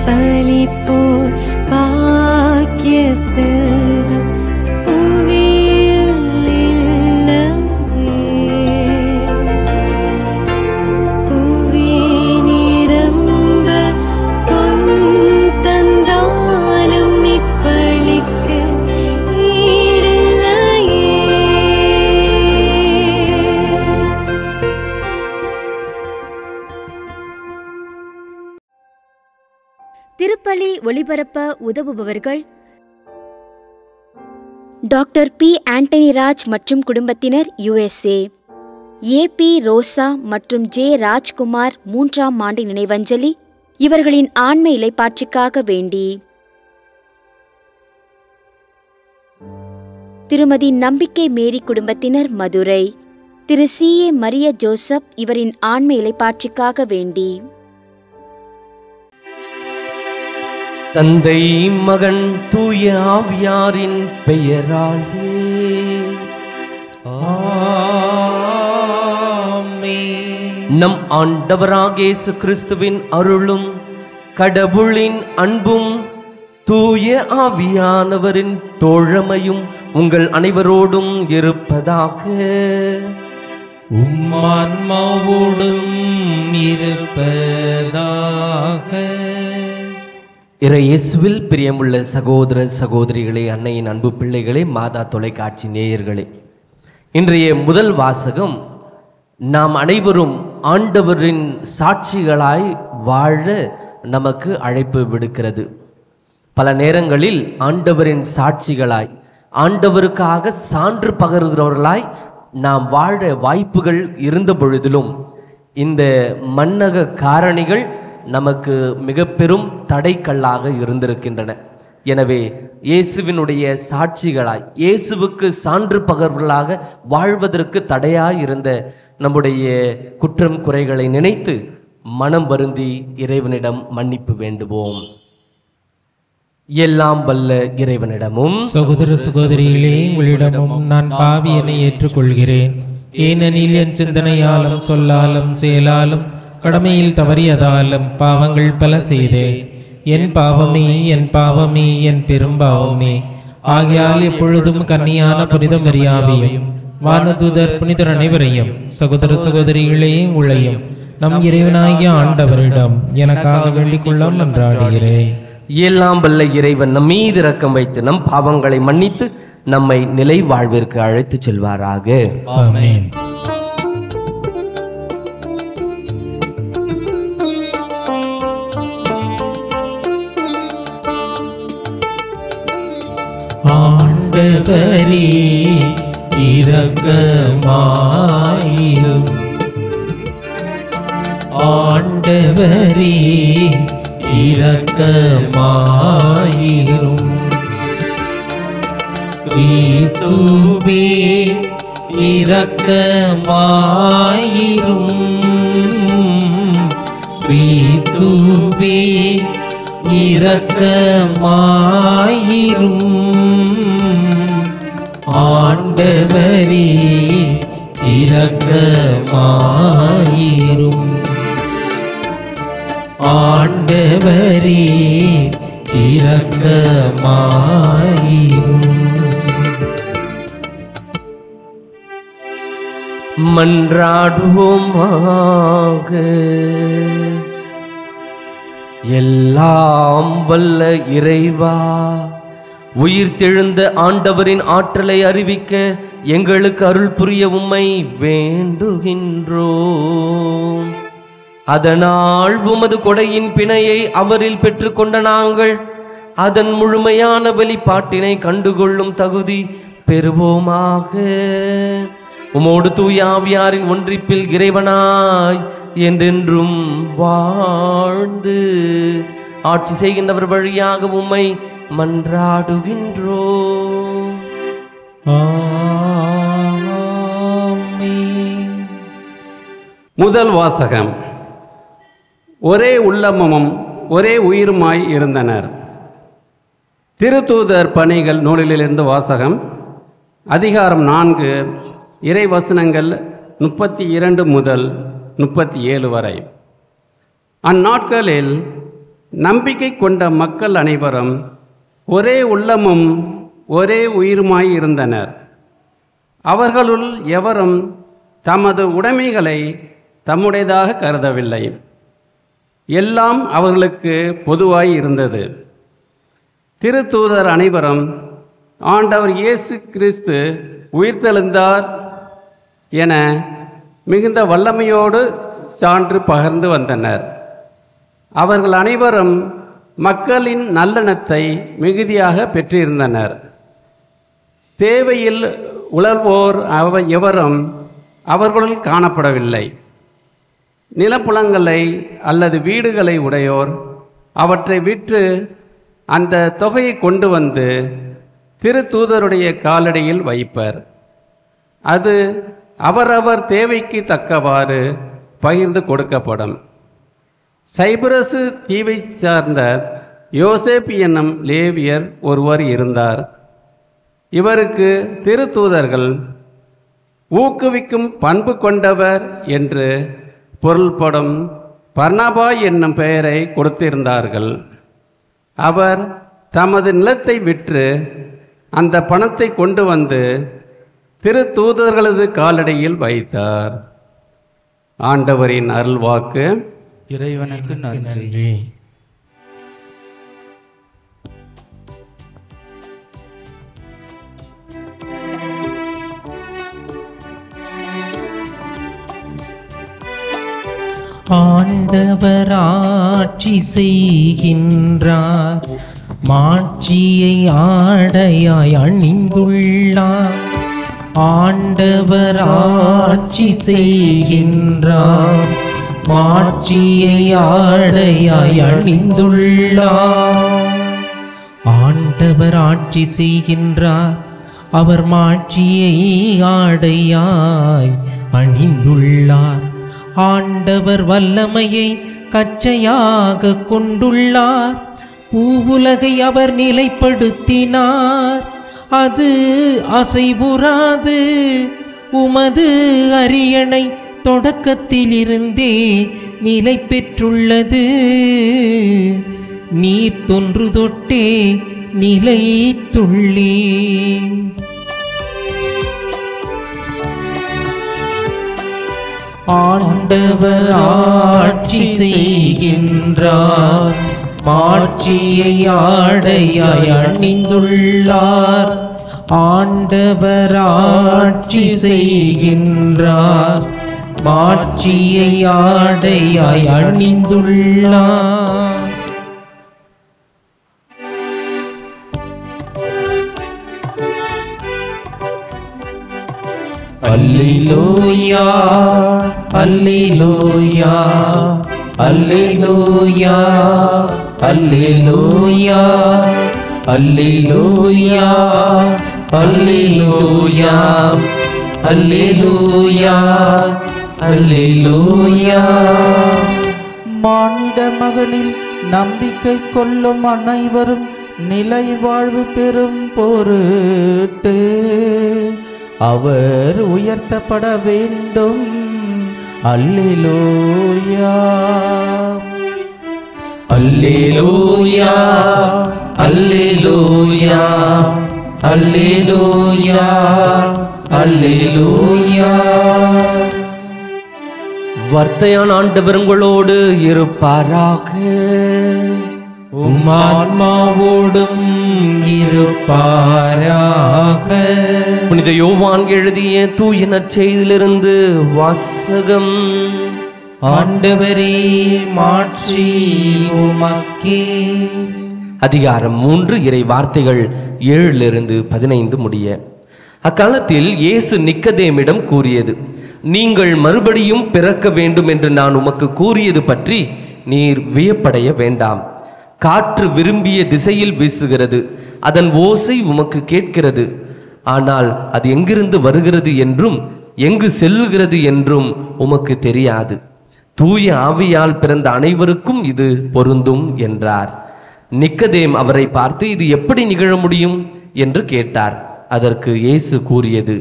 பலிப்போர் பாக்கிய செல்வம் புவியில் இல்லையே. புவி நிரம்ப பொன் தந்தாலும் இப்பளிக்கு ஈடில்லையே. திருப்பலி ஒளிபரப்ப உதவுபவர்கள் டாக்டர் பி. ஆண்டனி ராஜ் மற்றும் குடும்பத்தினர், USA. AP ரோசா மற்றும் J. ராஜ்குமார் 3ஆம் ஆண்டு நினைவஞ்சலி இவர்களின் ஆன்ம இளைப்பாட்சிக்காக வேண்டி. திருமதி நம்பிக்கை மேரி குடும்பத்தினர், மதுரை. திரு C.A. மரிய ஜோசப் இவரின் ஆன்ம இளைப்பாட்சிக்காக வேண்டி. தந்தை மகன் தூய ஆவியாரின் பெயராலே ஆமென். நம் ஆண்டவராகிய இயேசு கிறிஸ்துவின் அருளும் கடவுளின் அன்பும் தூய ஆவியானவரின் தோழமையும் உங்கள் அனைவரோடும் இருப்பதாக. உம்மான்மாவோடும் இருப்பதாக. இயேசுவில் பிரியமுள்ள சகோதர சகோதரிகளே, அன்னையின் அன்பு பிள்ளைகளே, மாதா தொலைக்காட்சி நேயர்களே, இன்றைய முதல் வாசகம் நாம் அனைவரும் ஆண்டவரின் சாட்சிகளாய் வாழ நமக்கு அழைப்பு விடுக்கிறது. பல நேரங்களில் ஆண்டவரின் சாட்சிகளாய், ஆண்டவருக்காக சான்று பகருகிறவர்களாய் நாம் வாழ வாய்ப்புகள் இருந்த பொழுதிலும் இந்த மன்னக காரணிகள் நமக்கு மிக பெரும் தடைக்கல்லாக இருந்திருக்கின்றன. எனவே இயேசுவினுடைய சாட்சிகளாய், இயேசுவுக்கு சான்று பகர்வர்களாக வாழ்வதற்கு தடையாய் இருந்த நம்முடைய குற்றம் குறைகளை நினைத்து மனம் வருந்தி இறைவனிடம் மன்னிப்பு வேண்டுவோம். எல்லாம் வல்ல இறைவனிடமும் சகோதர சகோதரிகளே, உங்களிடமும் நான் பாவியனை ஏற்றுக்கொள்கிறேன். ஏனெனில் என் சிந்தனையாலும் சொல்லாலும் செயலாலும் கடமையில் தவறியதாலும் பாவங்கள் பல செய்தேன். என் பாவமே, என் பாவமே, என் பெரும் பாவமே. ஆகையால் எப்பொழுதும் கன்னியான புனித மரியாதையும் வானதூதர் புனிதர் அனைவரையும், சகோதர சகோதரிகளே உங்களையும் நம் இறைவனாகிய ஆண்டவரிடம் எனக்காக வேண்டிக் கொள்ள மன்றாடுகிறேன். எல்லாம் வல்ல இறைவன் நம் மீது இரக்கம் வைத்து நம் பாவங்களை மன்னித்து நம்மை நிலை வாழ்விற்கு அழைத்து செல்வாராக. ஆமென். ஆண்டவரே இரக்கமாயிரும். ஆண்டவரே இரக்கமாயிரும். கிறிஸ்துவே இரக்கமாயிரும். கிறிஸ்துவே இரக்கமாயிரும். ஆண்டவரே இரக்கமாயிரும். ஆண்டவரே இரக்கமாயிரும். மன்றாடுவோமாக. எல்லாம் வல்ல இறைவா, உயிர்த்தெழுந்த ஆண்டவரின் ஆற்றலை அறிவிக்க எங்களுக்கு அருள் புரிய உம்மை வேண்டுகின்றோம். அதனால் உமது கொடையின் பிணையை அவரில் பெற்றுக்கொண்ட நாங்கள் அதன் முழுமையான வெளிப்பாட்டினை கண்டுகொள்ளும் தகுதி பெறுவோமாக. உமோடு தூய ஆவியாரின் ஒன்றிப்பில் இறைவனாய் என்றென்றும் வாழ்ந்து ஆட்சி செய்கின்றவர் வழியாக உம்மை மன்றாடுகின்றோம். ஆமென். முதல் வாசகம். ஒரே உள்ளமும் ஒரே உயிருமாய் இருந்தனர். திருத்தூதர் பணிகள் நூலிலிருந்து வாசகம். அதிகாரம் 4, இறைவசனங்கள் 32 முதல் 37 வரை. அந்நாட்களில் நம்பிக்கை கொண்ட மக்கள் அனைவரும் ஒரே உள்ளமும் ஒரே உயிருமாய் இருந்தனர். அவர்களுள் எவரும் தமது உடைமைகளை தம்முடையதாக கருதவில்லை. எல்லாம் அவர்களுக்கு பொதுவாய் இருந்தது. திருத்தூதர் அனைவரும் ஆண்டவர் இயேசு கிறிஸ்து உயிர்த்தெழுந்தார் என மிகுந்த வல்லமையோடு சான்று பகர்ந்து வந்தனர். அவர்கள் அனைவரும் மக்களின் நல்லெண்ணத்தை மிகுதியாக பெற்றிருந்தனர். தேவையில் உழல்வோர் எவரும் அவர்களுள் காணப்படவில்லை. நிலப்புலங்களை அல்லது வீடுகளை உடையோர் அவற்றை விற்று அந்த தொகையை கொண்டு வந்து திருத்தூதருடைய காலடியில் வைப்பர். அது அவரவர் தேவைக்கு தக்கவாறு பகிர்ந்து கொடுக்கப்படும். சைப்ரசு தீவை சார்ந்த யோசேப்பு என்னும் லேவியர் ஒருவர் இருந்தார். இவருக்கு திருத்தூதர்கள் ஊக்குவிக்கும் பண்பு கொண்டவர் என்று பொருள்படும் பர்னபா என்னும் பெயரை கொடுத்திருந்தார்கள். அவர் தமது நிலத்தை விற்று அந்த பணத்தை கொண்டு வந்து திருத்தூதர்களது காலடியில் வைத்தார். ஆண்டவரின் அருள்வாக்கு. இறைவனுக்கு நன்றி. ஆண்டவர் ஆட்சி செய்கின்றார், மாட்சியை ஆடையாய் அணிந்துள்ளார். ஆண்டவர் ஆட்சி செய்கின்றார், மாட்சியை ஆடையாய் அணிந்துள்ளார். ஆண்டவர் ஆட்சி செய்கின்றார், அவர் மாட்சியை ஆடையாய் அணிந்துள்ளார். ஆண்டவர் வல்லமையை கச்சையாக கொண்டுள்ளார். பூவுலகை அவர் நிலைப்படுத்தினார், அது அசைவுறாது. உமது அரியணை தொடக்கத்திலிருந்தே நிலை பெற்றுள்ளது. நீர் தொன்று தொட்டே நிலைத்துள்ளே. ஆண்டவர் ஆட்சி செய்கின்றார், மாட்சியை ஆடையாய் அணிந்துள்ளார். ஆண்டவர் ஆட்சி செய்கின்றார், மாட்சியை ஆடையாய் அணிந்துள்ளார். அல்லேலூயா அல்லேலூயா அல்லேலூயா அல்லேலூயா அல்லேலூயா அல்லேலூயா அல்லேலூயா அல்லேலூயா. மானிட மகனில் நம்பிக்கை கொள்ளும் அனைவரும் நிலை வாழ்வு பெறும் பொருட்டு அவர் உயர்த்தப்பட வேண்டும். அல்லேலூயா அல்லேலூயா அல்லேலூயா அல்லேலூயா அல்லேலூயா. வார்த்தையான ஆண்டவர் உங்களோடு இருப்பாராக. உம்மான்மாவோடும் இருப்பாராக. புனித யோவான் எழுதிய தூய நற்செய்தியிலிருந்து வாசகம். ஆண்டவரே மாட்சி உமக்கே. அதிகாரம் 3 இறை வார்த்தைகள் 7-15 முடிய. அக்காலத்தில் இயேசு நிக்கதேமிடம் கூறியது, நீங்கள் மறுபடியும் பிறக்க வேண்டும் என்று நான் உமக்கு கூறியது பற்றி நீர் வியப்படைய வேண்டாம். காற்று விரும்பிய திசையில் வீசுகிறது, அதன் ஓசை உமக்கு கேட்கிறது. ஆனால் அது எங்கிருந்து வருகிறது என்றும் எங்கு செல்லுகிறது என்றும் உமக்கு தெரியாது. தூய ஆவியால் பிறந்த அனைவருக்கும் இது பொருந்தும் என்றார். நிக்கதேம் அவரை பார்த்து, இது எப்படி நிகழ முடியும் என்று கேட்டார். அதற்கு இயேசு கூறியது,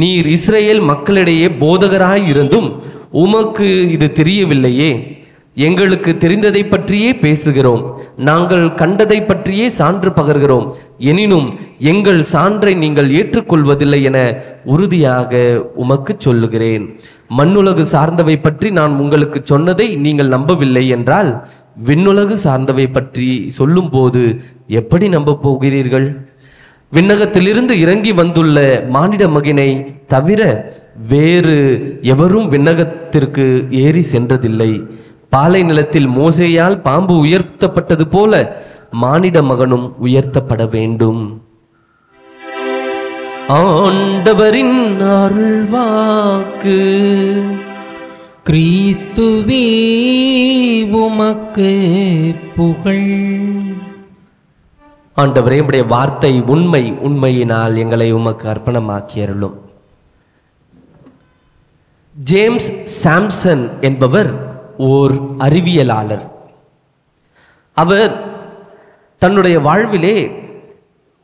நீர் இஸ்ரேல் மக்களிடையே போதகராய் இருந்தும் உமக்கு இது தெரியவில்லையே. எங்களுக்கு தெரிந்ததை பற்றியே பேசுகிறோம், நாங்கள் கண்டதை பற்றியே சான்று பகர்கிறோம். எனினும் எங்கள் சான்றை நீங்கள் ஏற்றுக்கொள்வதில்லை என உறுதியாக உமக்கு சொல்லுகிறேன். மண்ணுலகு சார்ந்தவை பற்றி நான் உங்களுக்கு சொன்னதை நீங்கள் நம்பவில்லை என்றால் விண்ணுலகு சார்ந்தவை பற்றி சொல்லும்போது எப்படி நம்ப போகிறீர்கள்? விண்ணகத்திலிருந்து இறங்கி வந்துள்ள மானிட மகனை தவிர வேறு எவரும் விண்ணகத்திற்கு ஏறி சென்றதில்லை. பாலை நிலத்தில் மோசேயால் பாம்பு உயர்த்தப்பட்டது போல மானிட மகனும் உயர்த்தப்பட வேண்டும். ஆண்டவரின் அருள்வாக்கு. கிறிஸ்துவே உமக்கு புகழ். ஆண்டவரே, உம்முடைய வார்த்தை உண்மை, உண்மையினால் எங்களை உமக்கு அர்ப்பணமாக்கி அருளும். ஜேம்ஸ் சாம்சன் என்பவர் ஓர் அறிவியலாளர். அவர் தன்னுடைய வாழ்விலே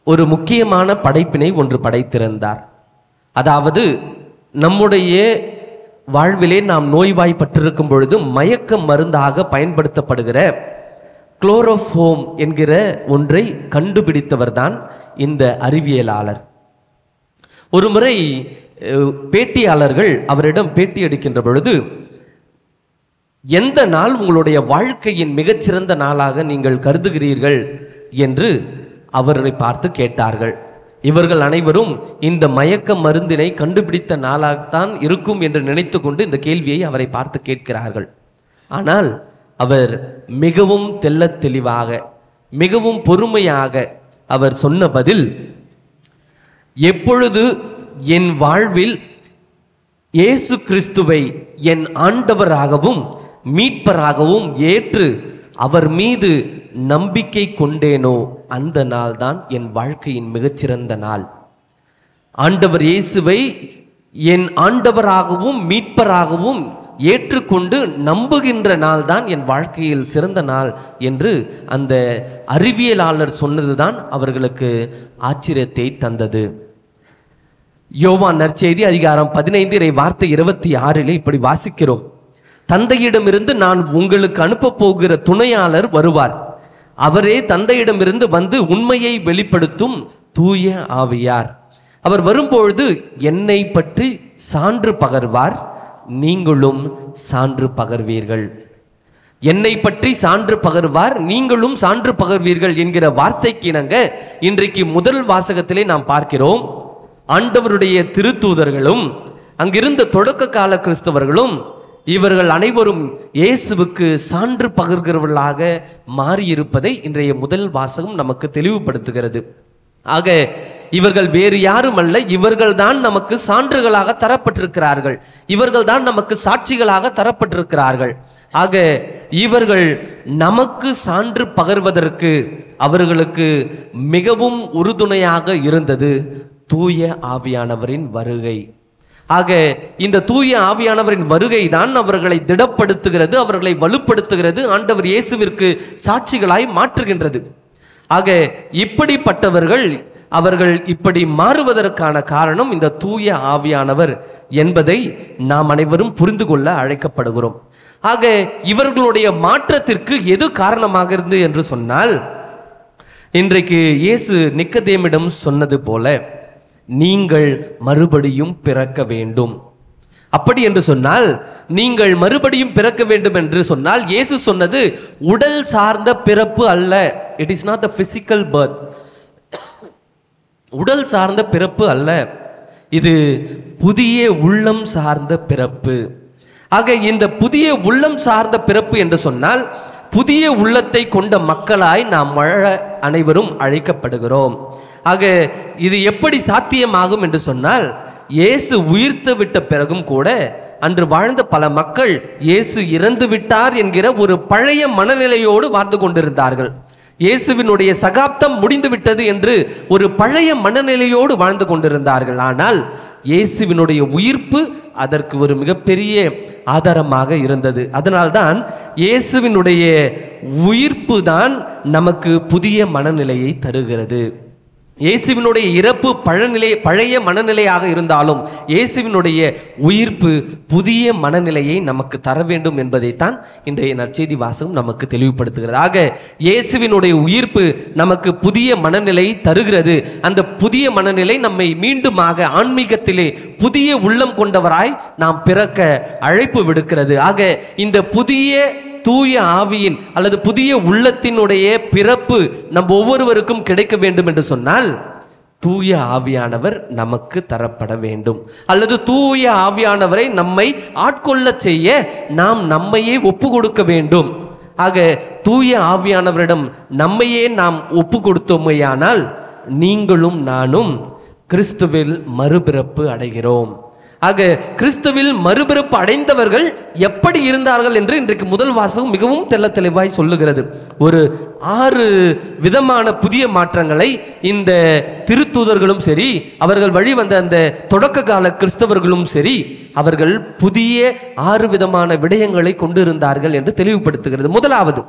ஒரு முக்கியமான படைப்பினை ஒன்று படைத்திருந்தார். அதாவது நம்முடைய வாழ்விலே நாம் நோய்வாய்ப்பட்டிருக்கும் பொழுது மயக்க மருந்தாக பயன்படுத்தப்படுகிற குளோரோஃபோம் என்கிற ஒன்றை கண்டுபிடித்தவர் தான் இந்த அறிவியலாளர். ஒரு முறை பேட்டியாளர்கள் அவரிடம் பேட்டி எடுக்கின்ற பொழுது, எந்த நாள் உங்களுடைய வாழ்க்கையின் மிகச்சிறந்த நாளாக நீங்கள் கருதுகிறீர்கள் என்று அவரை பார்த்து கேட்டார்கள். இவர்கள் அனைவரும் இந்த மயக்க மருந்தினை கண்டுபிடித்த நாளாகத்தான் இருக்கும் என்று நினைத்து கொண்டு இந்த கேள்வியை அவரை பார்த்து கேட்கிறார்கள். ஆனால் அவர் மிகவும் தெள்ளத் தெளிவாக, மிகவும் பொறுமையாக அவர் சொன்ன பதில், எப்பொழுது என் வாழ்வில் இயேசு கிறிஸ்துவை என் ஆண்டவராகவும் மீட்பராகவும் ஏற்று அவர் மீது நம்பிக்கை கொண்டேனோ அந்த நாள் தான் என் வாழ்க்கையின் மிகச்சிறந்த நாள். ஆண்டவர் இயேசுவை என் ஆண்டவராகவும் மீட்பராகவும் ஏற்றுக்கொண்டு நம்புகின்ற நாள் தான் என் வாழ்க்கையில் சிறந்த நாள் என்று அந்த அறிவியலாளர் சொன்னதுதான் அவர்களுக்கு ஆச்சரியத்தை தந்தது. யோவான் நற்செய்தி அதிகாரம் 15 வார்த்தை 26 இப்படி வாசிக்கிறோம். தந்தையிடமிருந்து நான் உங்களுக்கு அனுப்ப போகிற துணையாளர் வருவார். அவரே தந்தையிடமிருந்து வந்து உண்மையை வெளிப்படுத்தும் தூய ஆவியார். அவர் வரும்பொழுது என்னை பற்றி சான்று பகர்வார், நீங்களும் சான்று பகர்வீர்கள். என்னை பற்றி சான்று பகர்வார், நீங்களும் சான்று பகர்வீர்கள் என்கிற வார்த்தைக்கு இணங்க இன்றைக்கு முதல் வாசகத்திலே நாம் பார்க்கிறோம். ஆண்டவருடைய திருத்தூதர்களும் அங்கிருந்த தொடக்க கால கிறிஸ்தவர்களும் இவர்கள் அனைவரும் இயேசுவுக்கு சான்று பகர்கிறவர்களாக மாறியிருப்பதை இன்றைய முதல் வாசகம் நமக்கு தெளிவுபடுத்துகிறது. ஆக இவர்கள் வேறு யாரும் அல்ல, இவர்கள் தான் நமக்கு சான்றுகளாக தரப்பட்டிருக்கிறார்கள், இவர்கள் தான் நமக்கு சாட்சிகளாக தரப்பட்டிருக்கிறார்கள். ஆக இவர்கள் நமக்கு சான்று பகர்வதற்கு அவர்களுக்கு மிகவும் உறுதுணையாக இருந்தது தூய ஆவியானவரின் வருகை. ஆக இந்த தூய ஆவியானவரின் வருகை தான் அவர்களை திடப்படுத்துகிறது, அவர்களை வலுப்படுத்துகிறது, ஆண்டவர் இயேசுவிற்கு சாட்சிகளாய் மாற்றுகின்றது. ஆக இப்படிப்பட்டவர்கள் அவர்கள் இப்படி மாறுவதற்கான காரணம் இந்த தூய ஆவியானவர் என்பதை நாம் அனைவரும் புரிந்து கொள்ள அழைக்கப்படுகிறோம். ஆக இவர்களுடைய மாற்றத்திற்கு எது காரணமாக இருந்தது என்று சொன்னால், இன்றைக்கு இயேசு நிக்கதேமிடம் சொன்னது போல நீங்கள் மறுபடியும் பிறக்க வேண்டும். அப்படி என்று சொன்னால், நீங்கள் மறுபடியும் பிறக்க வேண்டும் என்று சொன்னால் இயேசு சொன்னது உடல் சார்ந்த பிறப்பு அல்ல. It is not the physical birth. உடல் சார்ந்த பிறப்பு அல்ல, இது புதிய உள்ளம் சார்ந்த பிறப்பு. ஆக இந்த புதிய உள்ளம் சார்ந்த பிறப்பு என்று சொன்னால் புதிய உள்ளத்தை கொண்ட மக்களாய் நாம் அனைவரும் அழைக்கப்படுகிறோம். ஆக இது எப்படி சாத்தியமாகும் என்று சொன்னால், இயேசு உயிர்த்து விட்ட பிறகும் கூட அன்று வாழ்ந்த பல மக்கள் இயேசு இறந்து விட்டார் என்கிற ஒரு பழைய மனநிலையோடு வாழ்ந்து கொண்டிருந்தார்கள். இயேசுவினுடைய சகாப்தம் முடிந்து விட்டது என்று ஒரு பழைய மனநிலையோடு வாழ்ந்து கொண்டிருந்தார்கள். ஆனால் இயேசுவினுடைய உயிர்ப்பு அதற்கு ஒரு மிகப்பெரிய ஆதாரமாக இருந்தது. அதனால்தான் இயேசுவினுடைய உயிர்ப்பு தான் நமக்கு புதிய மனநிலையை தருகிறது. இயேசுவினுடைய இறப்பு பழைய மனநிலையாக இருந்தாலும் இயேசுவினுடைய உயிர்ப்பு புதிய மனநிலையை நமக்கு தர வேண்டும் என்பதைத்தான் இன்றைய நற்செய்தி வாசகம் நமக்கு தெளிவுபடுத்துகிறது. ஆக இயேசுவினுடைய உயிர்ப்பு நமக்கு புதிய மனநிலை தருகிறது. அந்த புதிய மனநிலை நம்மை மீண்டுமாக ஆன்மீகத்திலே புதிய உள்ளம் கொண்டவராய் நாம் பிறக்க அழைப்பு விடுக்கிறது. ஆக இந்த புதிய தூய ஆவியின் அல்லது புதிய உள்ளத்தினுடைய பிறப்பு நம் ஒவ்வொருவருக்கும் கிடைக்க வேண்டும் என்று சொன்னால் தூய ஆவியானவர் நமக்கு தரப்பட வேண்டும். அல்லது தூய ஆவியானவரை நம்மை ஆட்கொள்ள செய்ய நாம் நம்மையே ஒப்பு கொடுக்க வேண்டும். ஆக தூய ஆவியானவரிடம் நம்மையே நாம் ஒப்பு கொடுத்தோமையானால் நீங்களும் நானும் கிறிஸ்துவில் மறுபிறப்பு அடைகிறோம். ஆக கிறிஸ்துவில் மறுபிறப்பு அடைந்தவர்கள் எப்படி இருந்தார்கள் என்று இன்றைக்கு முதல் வாசகம் மிகவும் தெள்ள தெளிவாய் சொல்லுகிறது. ஒரு 6 விதமான புதிய மாற்றங்களை இந்த திருத்தூதர்களும் சரி, அவர்கள் வழி வந்த அந்த தொடக்க கால கிறிஸ்தவர்களும் சரி, அவர்கள் புதிய 6 விதமான விடயங்களை கொண்டிருந்தார்கள் என்று தெளிவுபடுத்துகிறது. முதலாவது,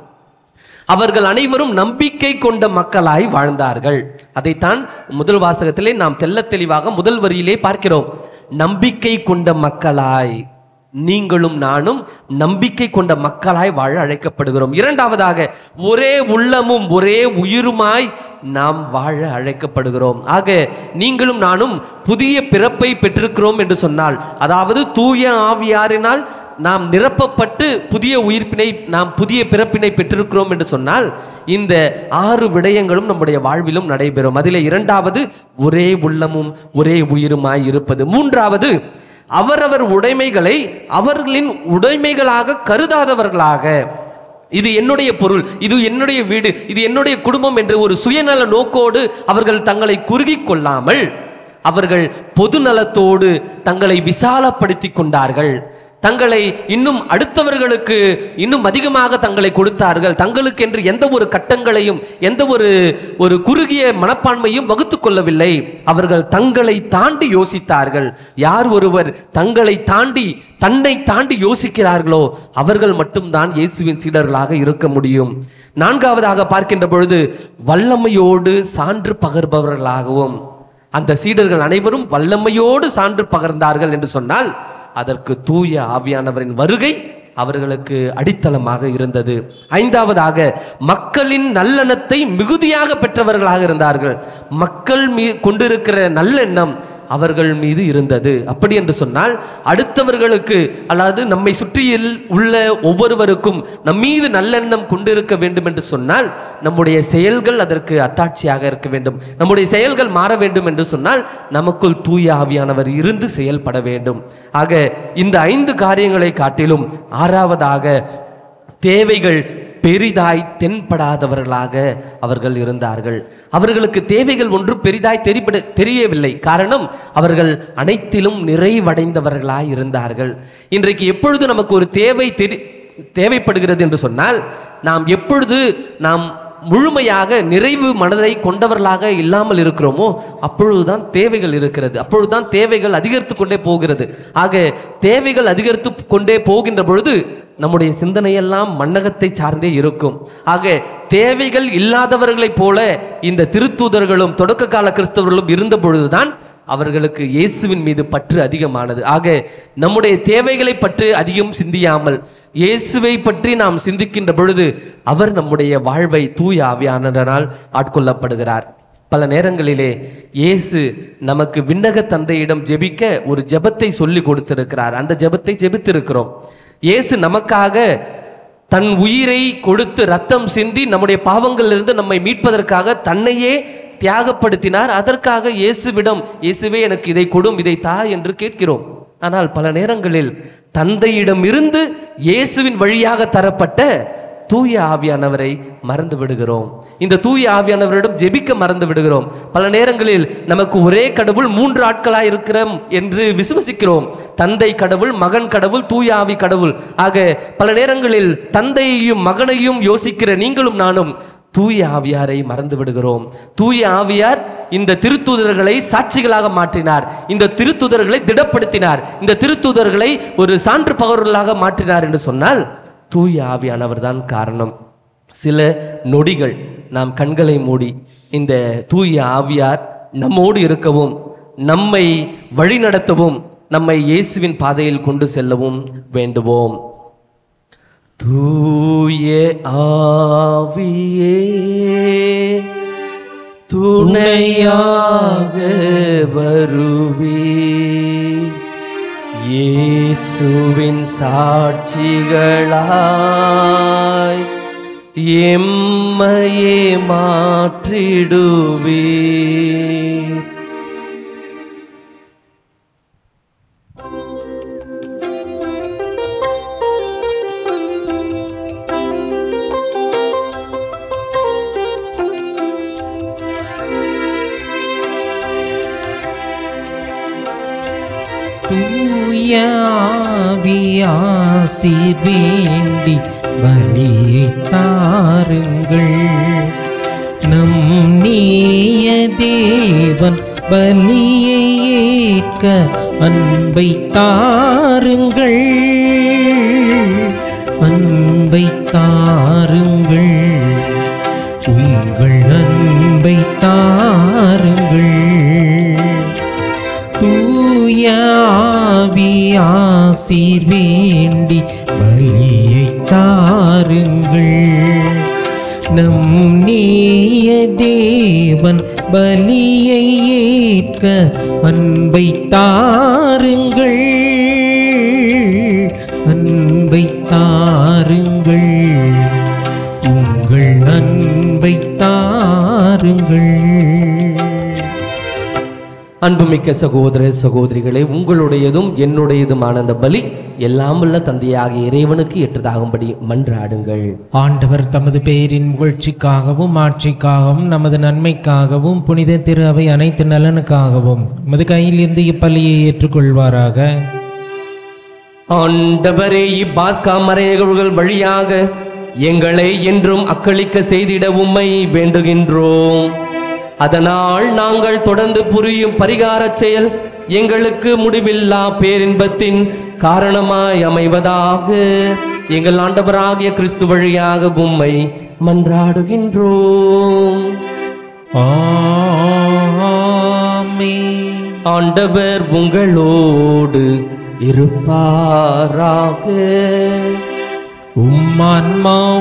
அவர்கள் அனைவரும் நம்பிக்கை கொண்ட மக்களாய் வாழ்ந்தார்கள். அதைத்தான் முதல் வாசகத்திலே நாம் தெள்ள தெளிவாக முதல் வரியிலே பார்க்கிறோம். நம்பிக்கை கொண்ட மக்களாய், நீங்களும் நானும் நம்பிக்கை கொண்ட மக்களாய் வாழ அழைக்கப்படுகிறோம். இரண்டாவதாக, ஒரே உள்ளமும் ஒரே உயிருமாய் நாம் வாழ அழைக்கப்படுகிறோம். ஆக நீங்களும் நானும் புதிய பிறப்பை பெற்றிருக்கிறோம் என்று சொன்னால், அதாவது தூய ஆவியாரினால் நாம் நிரப்பப்பட்டு புதிய உயிர்ப்பினை, நாம் புதிய பிறப்பினை பெற்றிருக்கிறோம் என்று சொன்னால் இந்த 6 விடயங்களும் நம்முடைய வாழ்விலும் நடைபெறும். அதிலே இரண்டாவது, ஒரே உள்ளமும் ஒரே உயிருமாய் இருப்பது. மூன்றாவது, அவரவர் உடைமைகளை அவர்களின் உடைமைகளாக கருதாதவர்களாக, இது என்னுடைய பொருள், இது என்னுடைய வீடு, இது என்னுடைய குடும்பம் என்று ஒரு சுயநல நோக்கோடு அவர்கள் தங்களை குறுகிக் கொள்ளாமல் அவர்கள் பொது நலத்தோடு தங்களை விசாலப்படுத்தி கொண்டார்கள். தங்களை இன்னும் அடுத்தவர்களுக்கு இன்னும் அதிகமாக தங்களை கொடுத்தார்கள். தங்களுக்கு என்று எந்த ஒரு கட்டங்களையும் எந்த ஒரு குறுகிய மனப்பான்மையும் வகுத்து கொள்ளவில்லை. அவர்கள் தங்களை தாண்டி யோசித்தார்கள். யார் ஒருவர் தங்களை தாண்டி தன்னை தாண்டி யோசிக்கிறார்களோ அவர்கள் மட்டும்தான் இயேசுவின் சீடர்களாக இருக்க முடியும். நான்காவதாக பார்க்கின்ற பொழுது, வல்லமையோடு சான்று பகர்பவர்களாகவும், அந்த சீடர்கள் அனைவரும் வல்லமையோடு சான்று பகர்ந்தார்கள் என்று சொன்னால் அதற்கு தூய ஆவியானவரின் வருகை அவர்களுக்கு அடித்தளமாக இருந்தது. ஐந்தாவதாக, மக்களின் நல்லெண்ணத்தை மிகுதியாக பெற்றவர்களாக இருந்தார்கள். மக்கள் கொண்டிருக்கிற நல்லெண்ணம் அவர்கள் மீது இருந்தது. அப்படி என்று சொன்னால் அடுத்தவர்களுக்கு, அதாவது நம்மை சுற்றியில் உள்ள ஒவ்வொருவருக்கும் நம் மீது நல்லெண்ணம் கொண்டிருக்க வேண்டும் என்று சொன்னால் நம்முடைய செயல்கள் அதற்கு அத்தாட்சியாக இருக்க வேண்டும். நம்முடைய செயல்கள் மாற வேண்டும் என்று சொன்னால் நமக்குள் தூய ஆவியானவர் இருந்து செயல்பட வேண்டும். ஆக இந்த 5 காரியங்களை காட்டிலும் 6வதாக, தேவைகள் பெரிதாய் தென்படாதவர்களாக அவர்கள் இருந்தார்கள். அவர்களுக்கு தேவைகள் ஒன்று பெரிதாய் தெரியவில்லை. காரணம், அவர்கள் அனைத்திலும் நிறைவடைந்தவர்களாய் இருந்தார்கள். இன்றைக்கு எப்பொழுது நமக்கு ஒரு தேவைப்படுகிறது என்று சொன்னால், நாம் எப்பொழுது நாம் முழுமையாக நிறைவு மனதை கொண்டவர்களாக இல்லாமல் இருக்கிறோமோ அப்பொழுதுதான் தேவைகள் இருக்கிறது. அப்பொழுதுதான் தேவைகள் அதிகரித்து கொண்டே போகிறது. ஆக தேவைகள் அதிகரித்து கொண்டே போகின்ற பொழுது நம்முடைய சிந்தனையெல்லாம் மண்ணகத்தை சார்ந்தே இருக்கும். ஆக தேவைகள் இல்லாதவர்களைப் போல இந்த திருத்தூதர்களும் தொடக்க கால கிறிஸ்தவர்களும் இருந்த பொழுதுதான் அவர்களுக்கு இயேசுவின் மீது பற்று அதிகமானது. ஆக நம்முடைய தேவைகளை பற்றி அதிகம் சிந்தியாமல் இயேசுவை பற்றி நாம் சிந்திக்கின்ற பொழுது அவர் நம்முடைய வாழ்வை தூய ஆவியானவரால் ஆட்கொள்ளப்படுகிறார். பல நேரங்களிலே இயேசு நமக்கு விண்ணக தந்தையிடம் ஜெபிக்க ஒரு ஜெபத்தை சொல்லி கொடுத்திருக்கிறார். அந்த ஜெபத்தை ஜெபித்திருக்கிறோம். இயேசு நமக்காக தன் உயிரை கொடுத்து ரத்தம் சிந்தி நம்முடைய பாவங்களிலிருந்து நம்மை மீட்பதற்காக தன்னையே தியாகப்படுத்தினார். அதற்காக இயேசுவிடம், இயேசுவே எனக்கு இதை கொடும், இதை தா என்று கேட்கிறோம். ஆனால் பல நேரங்களில் தந்தையிடம் இருந்து இயேசுவின் வழியாக தரப்பட்ட தூய ஆவியானவரை மறந்து விடுகிறோம். இந்த தூய ஆவியானவரிடம் ஜெபிக்க மறந்து விடுகிறோம். பல நேரங்களில் நமக்கு ஒரே கடவுள் 3 ஆட்களாய் இருக்கிறோம் என்று விசுவசிக்கிறோம். தந்தை கடவுள், மகன் கடவுள், தூய ஆவி கடவுள். ஆக பல நேரங்களில் தந்தையையும் மகனையும் யோசிக்கிற நீங்களும் நானும் தூய ஆவியாரை மறந்து விடுகிறோம். தூய ஆவியார் இந்த திருத்தூதர்களை சாட்சிகளாக மாற்றினார். இந்த திருத்தூதர்களை திடப்படுத்தினார். இந்த திருத்தூதர்களை ஒரு சான்று பகர்வர்களாக மாற்றினார் என்று சொன்னால் தூய ஆவியானவர் தான் காரணம். சில நொடிகள் நாம் கண்களை மூடி இந்த தூய ஆவியார் நம்மோடு இருக்கவும், நம்மை வழிநடத்தவும், நம்மை இயேசுவின் பாதையில் கொண்டு செல்லவும் வேண்டுவோம். தூய ஆவியே துணையாக வருவே, இயேசுவின் சாட்சிகளாய் எம்மையே மாற்றிடுவே. தூய ஆவியாசீர் வேண்டி பலியை தாருங்கள், நம் நேய தேவன் பலியை ஏற்க அன்பை தாருங்கள், அன்பை தாருங்கள், உங்கள் அன்பை தாருங்கள். தூய ஆவியாசீர் வேண்டி பலியை தாருங்கள், நம் நேய தேவன் பலியை ஏற்க அன்பை தாருங்கள், அன்பை தாருங்கள், உங்கள் அன்பை தாருங்கள். அன்புமிக்க சகோதர சகோதரிகளே, உங்களுடையதும் என்னுடையதுமான அந்த பலி எல்லாம் உள்ள தந்தையாகிய இறைவனுக்கு ஏற்றதாகும்படி மன்றாடுங்கள். ஆண்டவர் தமது பெயரின் புகழ்ச்சிக்காகவும் ஆட்சிக்காகவும் நமது நன்மைக்காகவும் புனித திரு அவை அனைத்து நலனுக்காகவும் நமது கையில் இருந்து இப்பலியை ஏற்றுக்கொள்வாராக. ஆண்டவரே, இப்பாஸ்கா மறைநிகழ்வுகள் வழியாக எங்களை என்றும் அக்களிக்க செய்திட உம்மை வேண்டுகின்றோம். அதனால் நாங்கள் தொடர்ந்து புரியும் பரிகாரச் செயல் எங்களுக்கு முடிவில்லா பேரின்பத்தின் காரணமாய் அமைவதாக எங்கள் ஆண்டவராகிய கிறிஸ்து வழியாக உம்மை மன்றாடுகின்றோம். ஆமென். ஆண்டவர் உங்களோடு இருப்பாராக. உம்மான்மாவோடும்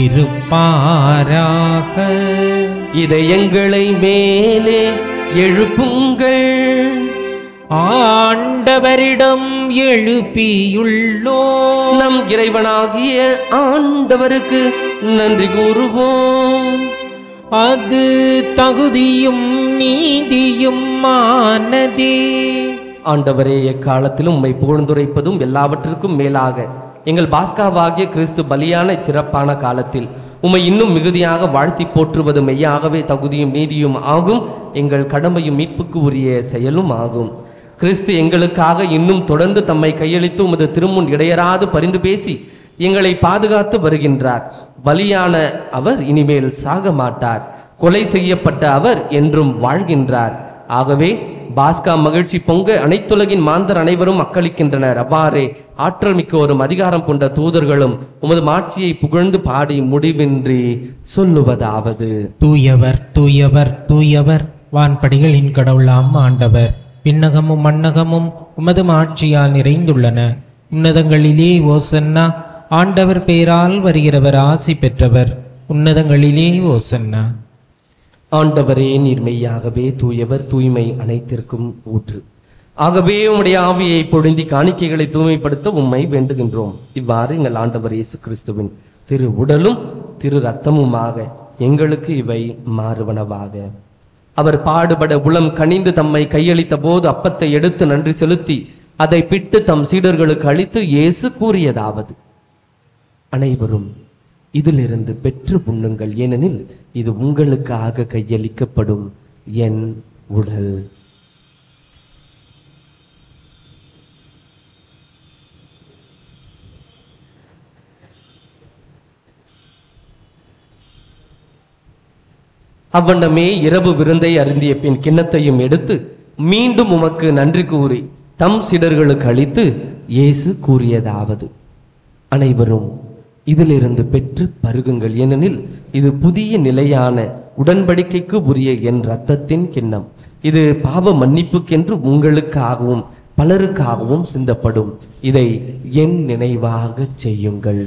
இருப்பாராக. இதயங்களை மேலே எழுப்புங்கள், ஆண்டவரிடம் எழுப்பியுள்ளோ. நம் இறைவனாகிய ஆண்டவருக்கு நன்றி கூறுவோம். அது தகுதியும் நீதியும் ஆனதே. ஆண்டவரே, எக்காலத்திலும் உம்மை புகழ்ந்துரைப்பதும் எல்லாவற்றிற்கும் மேலாக எங்கள் பாஸ்காவாகிய கிறிஸ்து பலியான சிறப்பான காலத்தில் உம்மை இன்னும் மிகுதியாக வாழ்த்தி போற்றுவது மெய்யாகவே தகுதியும் நீதியும் ஆகும், எங்கள் கடமையும் மீட்புக்கு உரிய செயலும் ஆகும். கிறிஸ்து எங்களுக்காக இன்னும் தொடர்ந்து தம்மை கையளித்து உமது திருமுன் இடையராது பரிந்து பேசி எங்களை பாதுகாத்து வருகின்றார். பலியான அவர் இனிமேல் சாக மாட்டார், கொலை செய்யப்பட்ட அவர் என்றும் வாழ்கின்றார். ஆகவே பாஸ்கா மகிழ்ச்சி பொங்க அனைத்துலகின் மாந்தர் அனைவரும் அக்களிக்கின்றனர். அவ்வாறே ஆற்றல் மிக்கோரும் அதிகாரம் கொண்ட தூதர்களும் உமது மாட்சியை புகழ்ந்து பாடி முடிவின்றி சொல்லுவதாவது: தூயவர் தூயவர் தூயவர், வான்படிகளின் கடவுளாம் ஆண்டவர். விண்ணகமும் மண்ணகமும் உமது மாட்சியால் நிறைந்துள்ளன. உன்னதங்களிலே ஓசன்னா. ஆண்டவர் பெயரால் வருகிறவர் ஆசி பெற்றவர். உன்னதங்களிலே ஓசன்னா. ஆண்டவரே, நீர் மெய்யாகவே தூயவர், தூய்மை அனைத்திற்கும் ஊற்று. ஆகவே உம்முடைய ஆவியை பொழிந்தி காணிக்கைகளை தூய்மைப்படுத்த உம்மை வேண்டுகின்றோம். இவ்வாறு எங்கள் ஆண்டவர் இயேசு கிறிஸ்துவின் திரு உடலும் திரு இரத்தமுமாக எங்களுக்கு இவை மாறுவனவாக. அவர் பாடுபட உளம் கனிந்து தம்மை கையளித்த போது அப்பத்தை எடுத்து நன்றி செலுத்தி அதை பிட்டு தம் சீடர்களுக்கு அளித்து இயேசு கூறியதாவது: அனைவரும் இதிலிருந்து பெற்று உண்ணுங்கள், ஏனெனில் இது உங்களுக்காக கையளிக்கப்படும் என் உடல். அவ்வண்ணமே இரவு விருந்தை அருந்திய பின் கிண்ணத்தையும் எடுத்து மீண்டும் உமக்கு நன்றி கூறி தம் சீடர்களுக்கு அளித்து இயேசு கூறியதாவது: அனைவரும் இதிலிருந்து பெற்று பருகுங்கள், ஏனெனில் இது புதிய நிலையான உடன்படிக்கைக்கு உரிய என் இரத்தத்தின் கிண்ணம். இது பாவ மன்னிப்புக்கென்று உங்களுக்காகவும் பலருக்காகவும் சிந்தப்படும். இதை என் நினைவாக செய்யுங்கள்.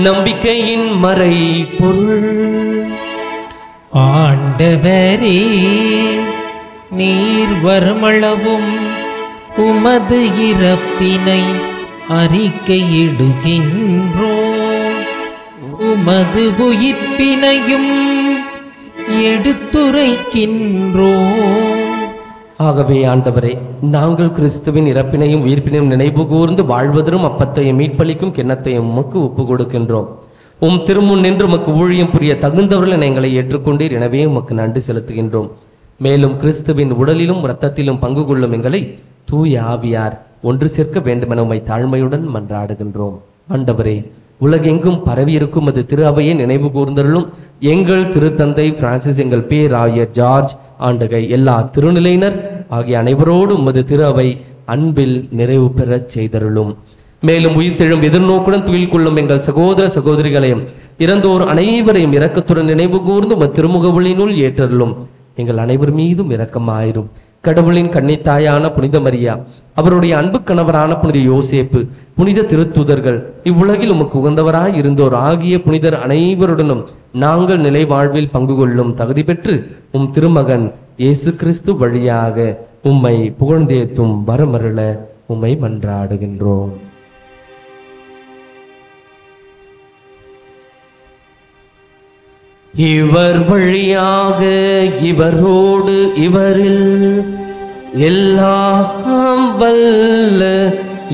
நம்பிக்கையின் மறை பொருள். ஆண்டவரே, நீர் வருமளவும் உமது இறப்பினை அறிக்கையிடுகின்றோம், உமது உயிர்ப்பினையும் எடுத்துரைக்கின்றோம். ஆகவே ஆண்டவரே, நாங்கள் கிறிஸ்துவின் இறப்பினையும் உயிர்ப்பினையும் நினைவு கூர்ந்து வாழ்வதரும் அப்பத்தையும் மீட்பளிக்கும் கிண்ணத்தையும் உமக்கு ஒப்பு கொடுக்கின்றோம். உம் திருமுன் நின்று உமக்கு ஊழியம் புரிய தகுந்தவர்கள் எங்களை ஏற்றுக்கொண்டீர். எனவே உமக்கு நன்றி செலுத்துகின்றோம். மேலும் கிறிஸ்துவின் உடலிலும் இரத்தத்திலும் பங்கு கொள்ளும் எங்களை தூய ஆவியார் ஒன்று சேர்க்க வேண்டுமென உம்மை தாழ்மையுடன் மன்றாடுகின்றோம். ஆண்டவரே, உலகெங்கும் பரவியிருக்கும் அது திரு அவையை நினைவு கூர்ந்தருளும். எங்கள் திருத்தந்தை பிரான்சிஸ், எங்கள் பேராயர் ஜார்ஜ் ஆண்டகை, எல்லா திருநிலையினர் ஆகிய அனைவரோடு உமது திரு அவை அன்பில் நிறைவு பெறச் செய்தருளும். மேலும் உயிர்த்தெழும் எதிர்நோக்குடன் துயில் கொள்ளும் எங்கள் சகோதர சகோதரிகளையும் இறந்தோர் அனைவரையும் இரக்கத்துடன் நினைவு கூர்ந்து உமது திருமுக ஒளியினுள் ஏற்றருளும். எங்கள் அனைவர் மீதும் இரக்கமாயிரும். கடவுளின் கன்னித்தாயான புனித மரியா, அவருடைய அன்பு கணவரான புனித யோசேப்பு, புனித திருத்தூதர்கள், இவ்வுலகில் உமக்கு உகந்தவராய் இருந்தோர் ஆகிய புனிதர் அனைவருடனும் நாங்கள் நிலை வாழ்வில் பங்கு கொள்ளும் தகுதி பெற்று உம் திருமகன் இயேசு கிறிஸ்து வழியாக உம்மை புகழ்ந்தேத்தும் வரமருள உம்மை மன்றாடுகின்றோம். இவர் வழியாக இவரோடு இவரில் எல்லாம் வல்ல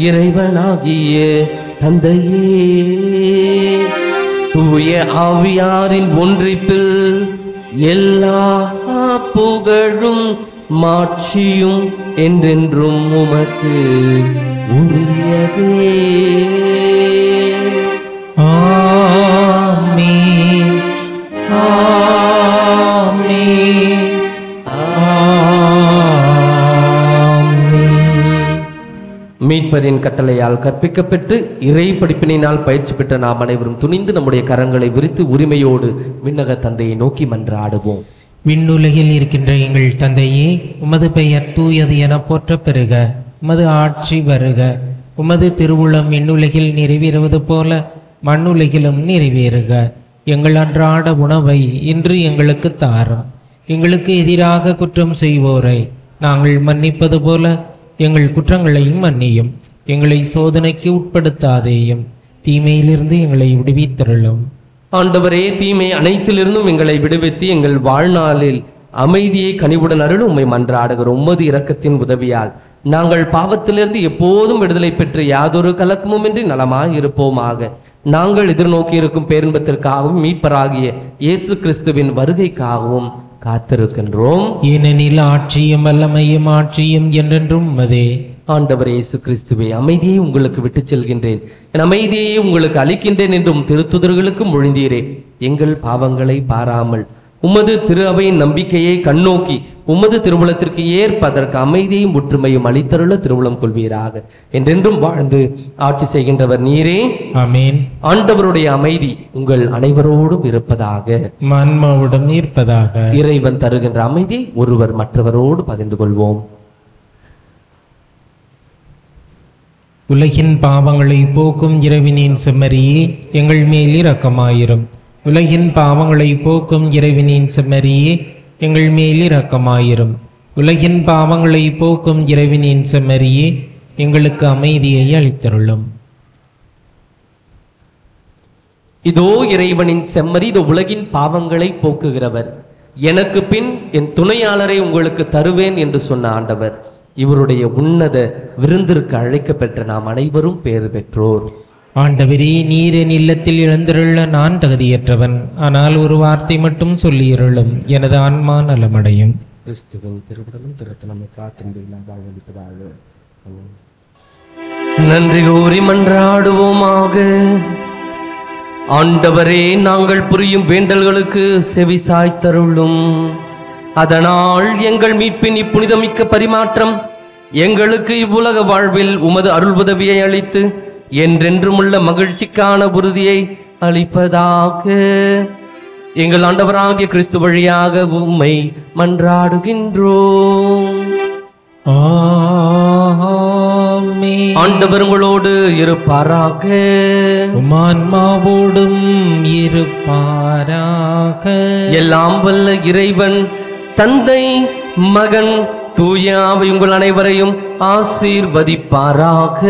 இறைவனாகிய தந்தையே, தூய ஆவியாரின் ஒன்றிப்பில் எல்லா புகழும் மாட்சியும் என்றென்றும் உமக்கு உரியதே. ஆமென். ஆமென். மீட்பரின் கட்டளையால் கற்பிக்கப்பட்டு இறை படிப்பினால் பயிற்சி பெற்ற நாம் அனைவரும் துணிந்து நம்முடைய கரங்களை விரித்து உரிமையோடு விண்ணக தந்தையை நோக்கி மன்றாடுவோம். விண்ணுலகில் இருக்கின்ற எங்கள் தந்தையே, உமது பெயர் தூயது என போற்ற பெறுக. உமது ஆட்சி வருக. உமது திருவுளம் விண்ணுலகில் நிறைவேறுவது போல மண்ணுலகிலும் நிறைவேறுக. எங்கள் அன்றாட உணவை இன்று எங்களுக்கு தாரும். எங்களுக்கு எதிராக குற்றம் செய்வோரை நாங்கள் மன்னிப்பது போல எங்கள் குற்றங்களையும் மன்னியும். எங்களை சோதனைக்கு உட்படுத்தாதேயும், தீமையிலிருந்து எங்களை விடுவித்தருளும். ஆண்டவரே, தீமை அனைத்திலிருந்தும் எங்களை விடுவித்து எங்கள் வாழ்நாளில் அமைதியை கனிவுடன் அருளும் உம்மை மன்றாடுகிறோம். உமது இரக்கத்தின் உதவியால் நாங்கள் பாவத்திலிருந்து எப்போதும் விடுதலை பெற்று யாதொரு கலக்கமுமின்றி நலமாய் இருப்போமாக. நாங்கள் எதிர்நோக்கி இருக்கும் பேரின்பத்திற்காகவும் மீட்பராகிய இயேசு கிறிஸ்துவின் வருகைக்காகவும் காத்திருக்கின்றோம். ஏனெனில் ஆட்சியும் வல்லமையும் ஆட்சியும் என்றென்றும் உமதே. ஆண்டவர் இயேசு கிறிஸ்துவே, அமைதியை உங்களுக்கு விட்டுச் செல்கின்றேன், என் அமைதியை உங்களுக்கு அளிக்கின்றேன் என்றும் திருத்துதர்களுக்கு மொழிந்தீரே. எங்கள் பாவங்களை பாராமல் உமது திரு அவையின் நம்பிக்கையை கண்ணோக்கி உமது திருவுளத்திற்கு ஏற்ப அதற்கு அமைதியும் ஒற்றுமையும் அளித்தருள திருவுளம் கொள்வீராக. என்றென்றும் வாழ்ந்து ஆட்சி செய்கின்றவர் நீரே. ஆமென். ஆண்டவருடைய அமைதி உங்கள் அனைவரோடும் இருப்பதாக. மன்மவுடன் இருப்பதாக. இறைவன் தருகின்ற அமைதி ஒருவர் மற்றவரோடு பகிர்ந்து கொள்வோம். உலகின் பாவங்களை போக்கும் இறைவனின் செம்மறியே, எங்கள் மேல் இரக்கமாயிரும். உலகின் பாவங்களை போக்கும் இறைவனின் செம்மறியே, எங்கள் மேல் இரக்கமாயிரும். உலகின் பாவங்களை போக்கும் இறைவனின் செம்மறியே, எங்களுக்கு அமைதியை அளித்தருளும். இதோ இறைவனின் செம்மறி, இது உலகின் பாவங்களை போக்குகிறவர். எனக்கு பின் என் துணையாளரை உங்களுக்கு தருவேன் என்று சொன்ன ஆண்டவர், இவருடைய உன்னத விருந்திற்கு அழைக்கப்பெற்ற நாம் அனைவரும் பேறு பெற்றோர். ஆண்டவரே, நீர் என் இல்லத்தில் எழுந்தருள நான் தகுதியற்றவன். ஆனால் ஒரு வார்த்தை மட்டும் சொல்லியிருளும், எனது ஆன்மா நலமடையும். கிறிஸ்துவின் திருவுடலும் திருத்தலமை காத்திருப்பதாக. நன்றி கூறி மன்றாடுவோமாக. ஆண்டவரே, நாங்கள் புரியும் வேண்டல்களுக்கு செவி சாய்த்தருளும். அதனால் எங்கள் மீட்பின் இப்புனிதமிக்க பரிமாற்றம் எங்களுக்கு இவ்வுலக வாழ்வில் உமது அருள் உதவியை அளித்து என்றென்றுமுள்ள மகிழ்ச்சிக்கான உறுதியை அளிப்பதாக. எங்கள் ஆண்டவராகிய கிறிஸ்து வழியாக உம்மை மன்றாடுகின்றோம். ஆமென். ஆண்டவர் உங்களோடு இருப்பாராக. உமான்மாவோடும் இருப்பாராக. எல்லாம் வல்ல இறைவன் தந்தை, மகன், தூய ஆவி உங்கள் அனைவரையும் ஆசீர்வதிப்பாராக.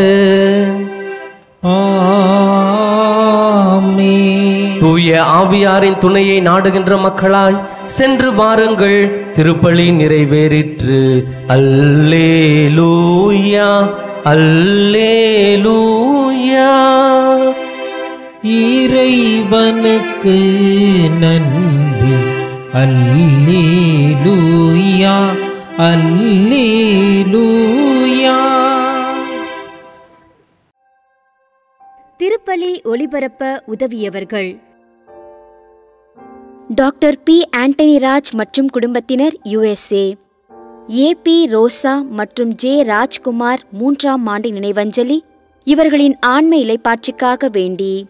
ஆமென். தூய ஆவியாரின் துணையை நாடுகின்ற மக்களாய் சென்று வாருங்கள். திருப்பலி நிறைவேறிற்று. அல்லேலூயா, அல்லேலூயா. இறைவனுக்கு நன்றி. அல்லேலூயா, அல்லேலூயா. திருப்பலி ஒளிபரப்ப உதவியவர்கள் டாக்டர் பி. ஆண்டனி ராஜ் மற்றும் குடும்பத்தினர், USA. AP ரோசா மற்றும் J. ராஜ்குமார் 3ஆம் ஆண்டு நினைவஞ்சலி இவர்களின் ஆன்ம இலைப்பாட்சிக்காக வேண்டி.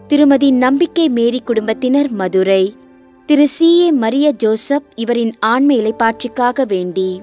திருமதி நம்பிக்கை மேரி குடும்பத்தினர், மதுரை. திரு C. A. மரிய ஜோசப் இவரின் ஆன்ம இலைப்பாட்சிக்காக வேண்டி.